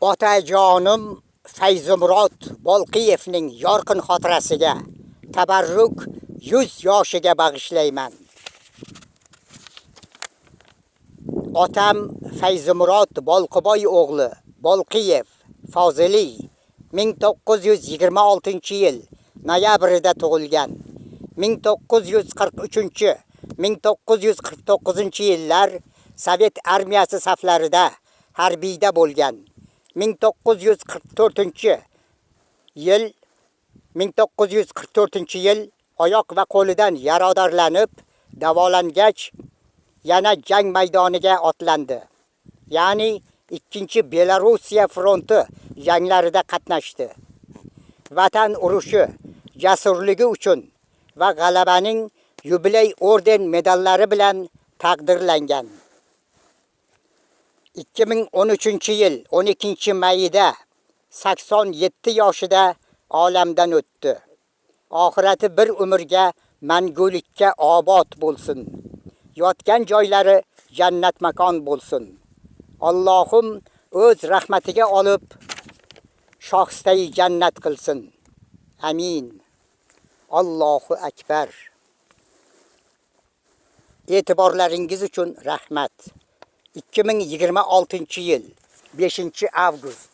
Otajonim Fayzumurod Bolqiyevning yorqin xotirasiga tabarruk 100 yoshiga bag'ishlayman. Otam Fayzumurod Bolqiboy o'g'li Bolqiyev Fozili 1926-yil noyabrida tug'ilgan. 1943-1949-yillar Sovet armiyasi saflarida harbiyda bo'lgan. 1944-yil oyoq va qo'lidan yaradorlanib, davolangach yana jang maydoniga otlandi. Ya'ni 2-Belorussiya fronti janglarida qatnashdi. Vatan urushi jasurligi uchun va g'alabaning yubiley orden medallari bilan taqdirlangan. 2013-yil 12-mayida 87 yoshida olamdan o'tdi. Oxirati bir umrga mangulikka obod bo'lsin. Yotgan joylari jannat makon bo'lsin. Allohim o'z rahmatiga olib shohistay jannat qilsin. Amin. Allohu akbar. E'tiborlaringiz uchun rahmat. 2026-yil 5-avgust